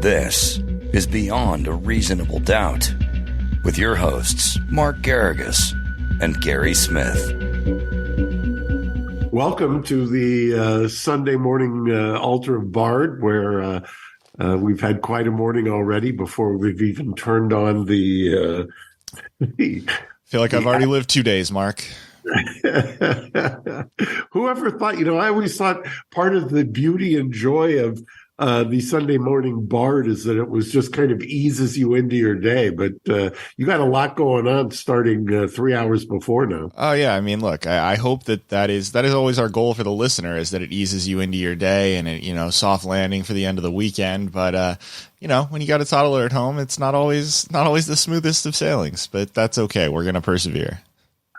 This is Beyond a Reasonable Doubt with your hosts, Mark Garrigus and Gary Smith. Welcome to the Sunday morning altar of BARD, where we've had quite a morning already before we've even turned on the... feel like I've already lived 2 days, Mark. Whoever thought, I always thought part of the beauty and joy of the Sunday morning BARD is that it was just kind of eases you into your day. But you got a lot going on starting 3 hours before now. Oh, yeah. I mean, look, I hope that is always our goal for the listener, is that it eases you into your day and it, soft landing for the end of the weekend. But, when you got a toddler at home, it's not always the smoothest of sailings, but that's okay. We're going to persevere.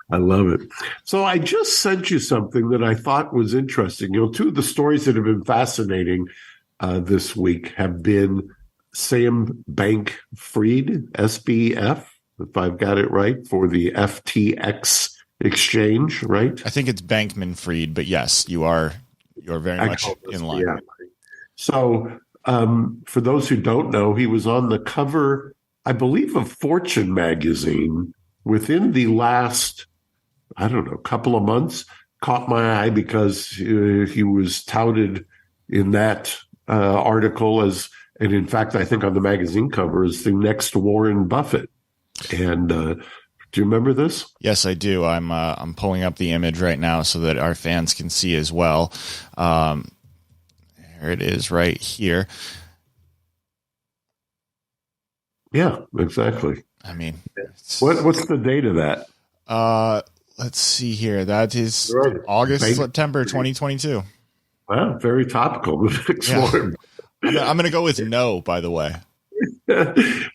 I love it. So I just sent you something that I thought was interesting. Two of the stories that have been fascinating this week have been Sam Bankman-Fried, SBF, if I've got it right, for the FTX exchange, right? I think it's Bankman-Fried, but yes, you're very much in line. Yeah. So for those who don't know, he was on the cover, I believe, of Fortune magazine within the last, couple of months. Caught my eye because he was touted in that article as, and in fact, I think on the magazine cover, is the next Warren Buffett. And do you remember this? Yes, I do. I'm pulling up the image right now so that our fans can see as well. Here it is right here. Yeah, exactly. I mean, what's the date of that? Let's see here. That is September 2022. Wow, very topical. Yeah. I'm going to go with no, by the way.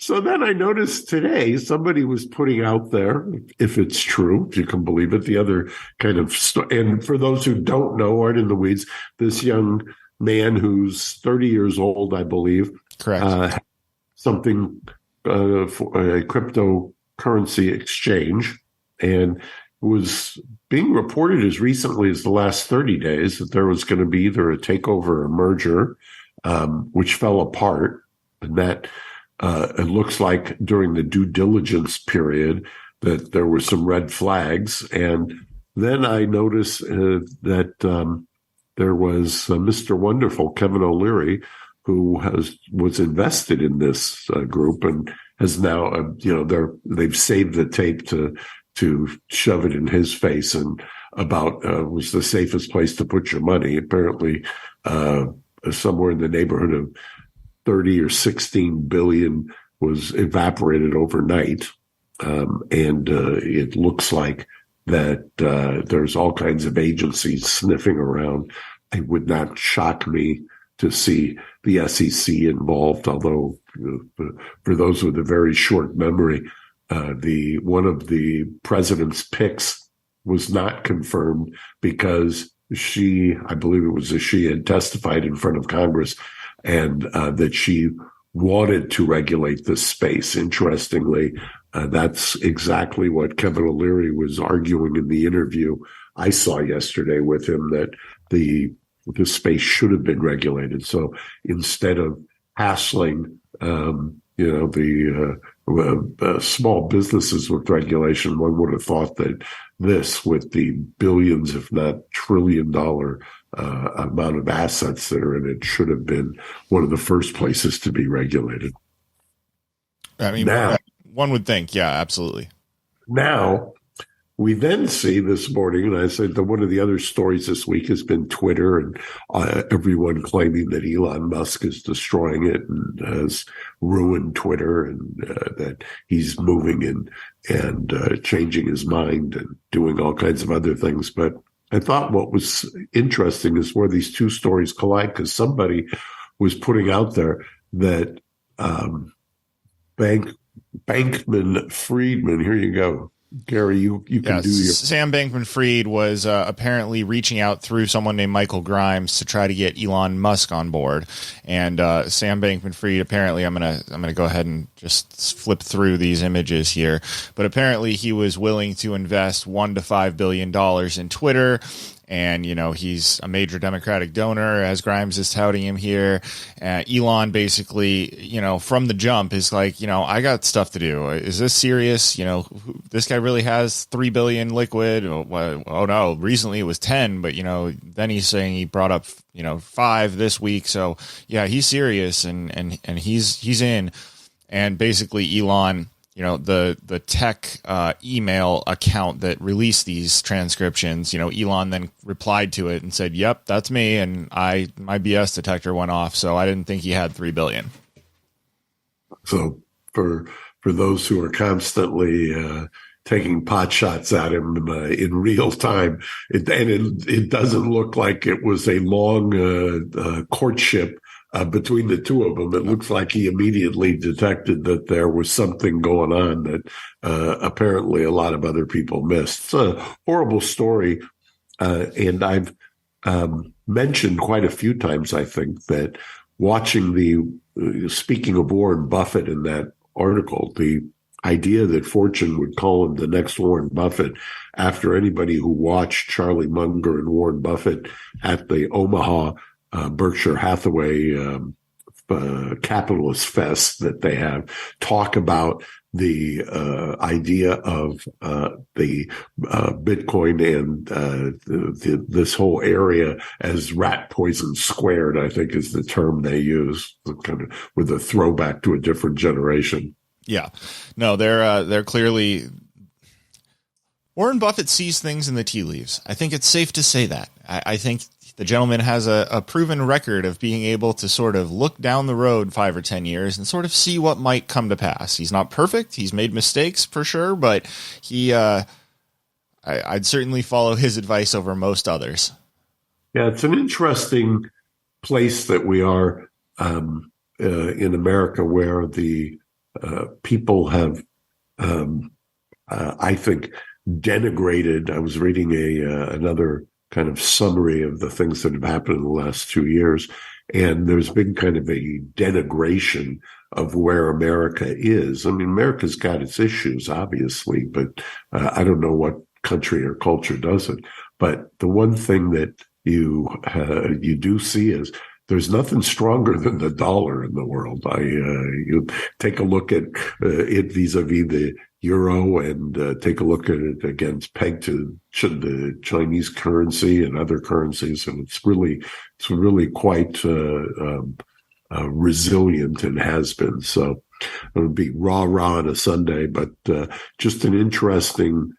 So then I noticed today somebody was putting out there, if it's true, if you can believe it, the other kind of, and for those who don't know, aren't in the weeds, this young man who's 30 years old, I believe. Correct. Something for a cryptocurrency exchange, and was being reported as recently as the last 30 days that there was going to be either a takeover or a merger, which fell apart. And that it looks like during the due diligence period that there were some red flags. And then I noticed that there was Mr. Wonderful, Kevin O'Leary, who was invested in this group and has now, they've saved the tape to shove it in his face and about was the safest place to put your money. Apparently, somewhere in the neighborhood of 30 or 16 billion was evaporated overnight. And it looks like that there's all kinds of agencies sniffing around. It would not shock me to see the SEC involved, although for those with a very short memory, one of the president's picks was not confirmed because I believe it was she had testified in front of Congress and that she wanted to regulate this space. Interestingly, that's exactly what Kevin O'Leary was arguing in the interview I saw yesterday with him, that the space should have been regulated. So instead of hassling, the small businesses with regulation, one would have thought that this, with the billions, if not $1 trillion amount of assets that are in it, should have been one of the first places to be regulated. I mean, now, one would think, yeah, absolutely. Now, we then see this morning, and I said that one of the other stories this week has been Twitter and everyone claiming that Elon Musk is destroying it and has ruined Twitter, and that he's moving and changing his mind and doing all kinds of other things. But I thought what was interesting is where these two stories collide, because somebody was putting out there that Bankman-Fried, here you go. Gary, you can do your... Sam Bankman-Fried was apparently reaching out through someone named Michael Grimes to try to get Elon Musk on board. And Sam Bankman-Fried, apparently, I'm gonna go ahead and just flip through these images here. But apparently he was willing to invest $1 to $5 billion in Twitter, And, he's a major Democratic donor, as Grimes is touting him here. Elon basically, from the jump is like, I got stuff to do. Is this serious? This guy really has 3 billion liquid. Oh no, recently it was 10, but, then he's saying he brought up, 5 this week. So yeah, he's serious and he's in. And basically Elon, the tech email account that released these transcriptions, Elon then replied to it and said, "Yep, that's me, and my BS detector went off, so I didn't think he had 3 billion." So for those who are constantly taking pot shots at him in real time, it doesn't look like it was a long courtship between the two of them. It looks like he immediately detected that there was something going on that apparently a lot of other people missed. It's a horrible story. And I've mentioned quite a few times, I think, that watching speaking of Warren Buffett in that article, the idea that Fortune would call him the next Warren Buffett after anybody who watched Charlie Munger and Warren Buffett at the Omaha Berkshire Hathaway capitalist fest that they have talk about the idea of the Bitcoin and this whole area as rat poison squared, I think is the term they use, kind of with a throwback to a different generation. Yeah, no, they're clearly. Warren Buffett sees things in the tea leaves. I think it's safe to say that. I think the gentleman has a proven record of being able to sort of look down the road 5 or 10 years and sort of see what might come to pass. He's not perfect. He's made mistakes for sure, but I'd certainly follow his advice over most others. Yeah, it's an interesting place that we are in America, where the people have, I think, denigrated. I was reading another kind of summary of the things that have happened in the last 2 years, and there's been kind of a denigration of where America is. I mean, America's got its issues, obviously, but I don't know what country or culture doesn't. But the one thing that you do see is there's nothing stronger than the dollar in the world. You take a look at it vis-a-vis the euro and take a look at it against pegged to the Chinese currency and other currencies, and it's really quite resilient and has been. So it would be rah on a Sunday, but just an interesting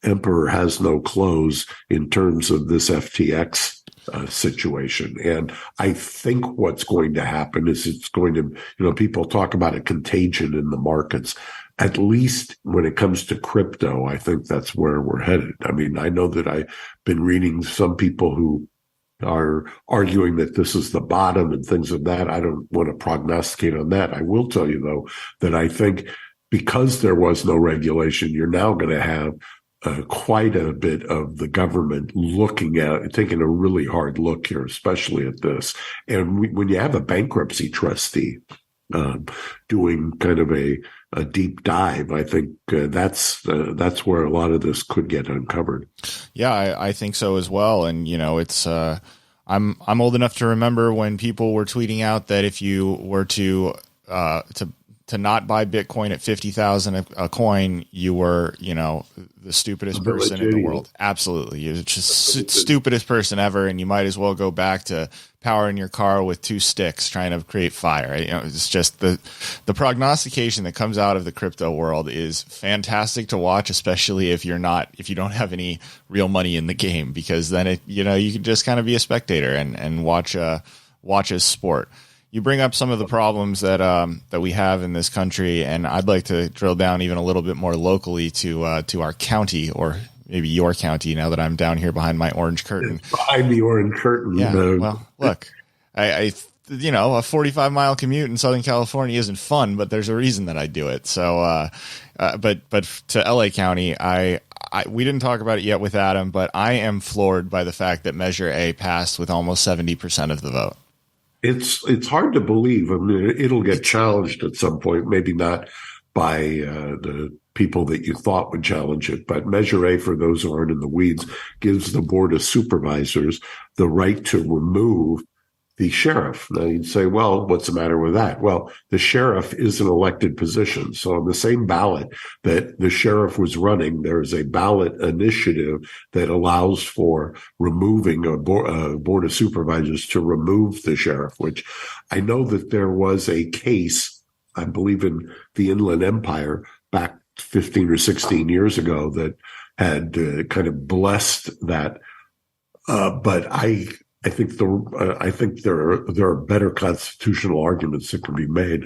emperor has no clothes in terms of this FTX situation. And I think what's going to happen is it's going to, people talk about a contagion in the markets. At least when it comes to crypto, I think that's where we're headed. I mean, I know that I've been reading some people who are arguing that this is the bottom and things of that. I don't want to prognosticate on that. I will tell you, though, that I think because there was no regulation, you're now going to have quite a bit of the government taking a really hard look here, especially at this. And when you have a bankruptcy trustee doing kind of a deep dive, I think that's where a lot of this could get uncovered. Yeah, I think so as well. And it's I'm old enough to remember when people were tweeting out that if you were to not buy Bitcoin at 50,000 a coin, you were, the stupidest person in the world. Absolutely. You're just stupidest person ever. And you might as well go back to powering your car with 2 sticks trying to create fire. It's just the prognostication that comes out of the crypto world is fantastic to watch, especially if you don't have any real money in the game, because then you can just kind of be a spectator and watch a sport. You bring up some of the problems that we have in this country, and I'd like to drill down even a little bit more locally to our county, or maybe your county, now that I'm down here behind my orange curtain. Behind the orange curtain. Yeah. Well, look, a 45-mile commute in Southern California isn't fun, but there's a reason that I do it. So, but to LA County, we didn't talk about it yet with Adam, but I am floored by the fact that Measure A passed with almost 70% of the vote. It's hard to believe. I mean, it'll get challenged at some point, maybe not by the people that you thought would challenge it. But Measure A, for those who aren't in the weeds, gives the Board of Supervisors the right to remove the sheriff. Now you'd say, well, what's the matter with that? Well, the sheriff is an elected position. So on the same ballot that the sheriff was running, there is a ballot initiative that allows for removing a board of supervisors to remove the sheriff, which I know that there was a case, I believe in the Inland Empire back 15 or 16 years ago, that had kind of blessed that. But I think there are better constitutional arguments that can be made.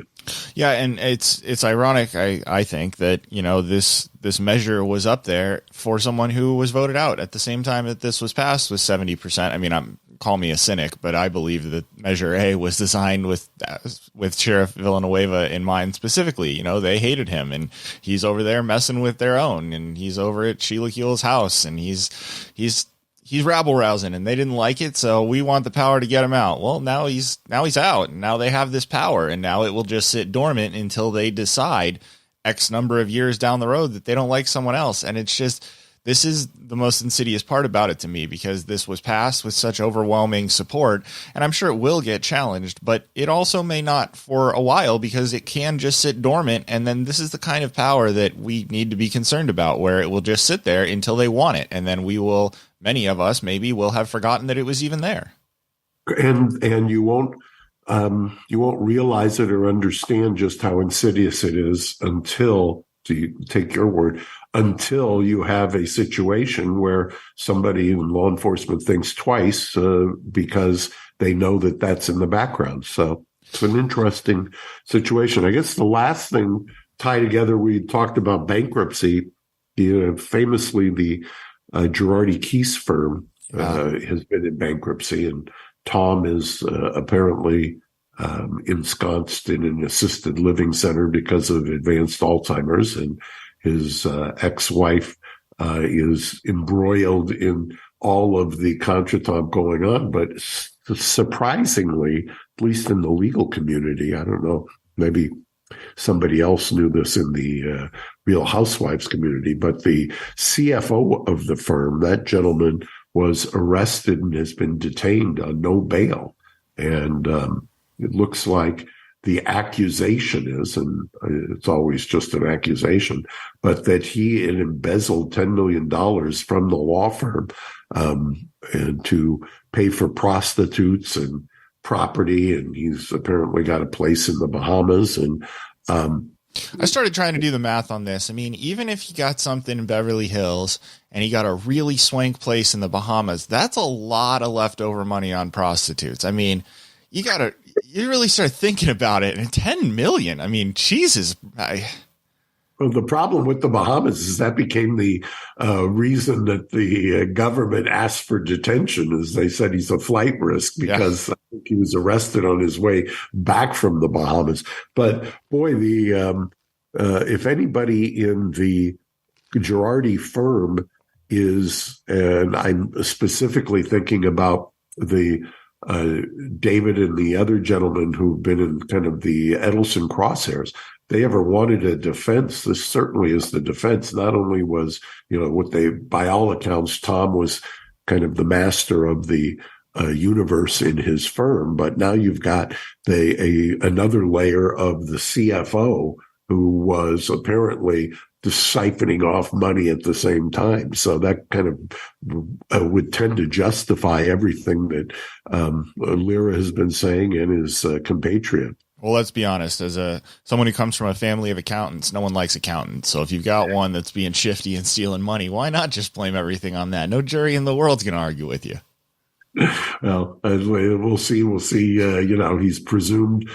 Yeah, and it's ironic. I think that this measure was up there for someone who was voted out at the same time that this was passed with 70%. I mean, call me a cynic, but I believe that Measure A was designed with Sheriff Villanueva in mind specifically. They hated him, and he's over there messing with their own, and he's over at Sheila Kuehl's house, and he's rabble rousing, and they didn't like it, so we want the power to get him out. Well, now he's out, and now they have this power, and now it will just sit dormant until they decide X number of years down the road that they don't like someone else. And it's just, this is the most insidious part about it to me, because this was passed with such overwhelming support, and I'm sure it will get challenged, but it also may not for a while, because it can just sit dormant. And then this is the kind of power that we need to be concerned about, where it will just sit there until they want it. And then many of us maybe will have forgotten that it was even there. And you won't realize it or understand just how insidious it is until, to take your word, until you have a situation where somebody in law enforcement thinks twice because they know that that's in the background. So it's an interesting situation. I guess the last thing tie together, we talked about bankruptcy. Famously, the Girardi Keese firm has been in bankruptcy, and Tom is apparently ensconced in an assisted living center because of advanced Alzheimer's, and his ex-wife is embroiled in all of the contretemps going on. But surprisingly, at least in the legal community, I don't know, maybe somebody else knew this in the Real Housewives community, but the CFO of the firm, that gentleman, was arrested and has been detained on no bail. And it looks like the accusation is, and it's always just an accusation, but that he had embezzled $10 million from the law firm and to pay for prostitutes and property, and he's apparently got a place in the Bahamas. And I started trying to do the math on this. I mean, even if he got something in Beverly Hills and he got a really swank place in the Bahamas, that's a lot of leftover money on prostitutes. I mean, you really start thinking about it, and 10 million. I mean, Jesus. Well, the problem with the Bahamas is that became the reason that the government asked for detention, is they said he's a flight risk because I think he was arrested on his way back from the Bahamas. But boy, if anybody in the Girardi firm is, and I'm specifically thinking about the David and the other gentleman who've been in kind of the Edelson crosshairs, they ever wanted a defense, this certainly is the defense. Not only was, by all accounts, Tom was kind of the master of the universe in his firm, but now you've got another layer of the CFO who was apparently just siphoning off money at the same time. So that kind of would tend to justify everything that Lira has been saying and his compatriot. Well, let's be honest. As someone who comes from a family of accountants, no one likes accountants. So if you've got one that's being shifty and stealing money, why not just blame everything on that? No jury in the world's going to argue with you. Well, we'll see. We'll see. He's presumed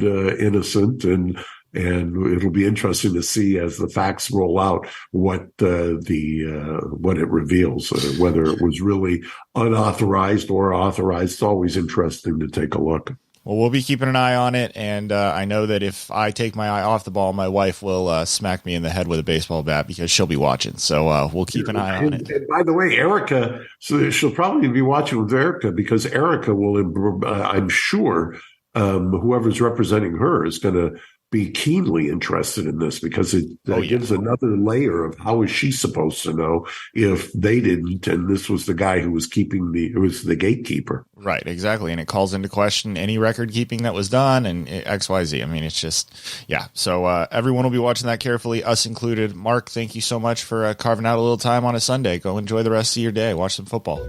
innocent, and it'll be interesting to see as the facts roll out what it reveals, whether it was really unauthorized or authorized. It's always interesting to take a look. Well, we'll be keeping an eye on it, and I know that if I take my eye off the ball, my wife will smack me in the head with a baseball bat because she'll be watching. So we'll keep an eye on it. And by the way, Erica, so she'll probably be watching with Erica, because Erica will, I'm sure, whoever's representing her is going to be keenly interested in this, because it gives another layer of how is she supposed to know if they didn't, and this was the guy who was the gatekeeper. Right, exactly. And it calls into question any record keeping that was done and XYZ. I mean, it's just, yeah. So everyone will be watching that carefully, us included. Mark, thank you so much for carving out a little time on a Sunday. Go enjoy the rest of your day. Watch some football.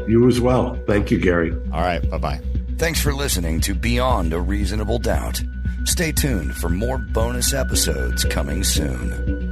You as well. Thank you, Gary. All right, bye-bye. Thanks for listening to Beyond a Reasonable Doubt. Stay tuned for more bonus episodes coming soon.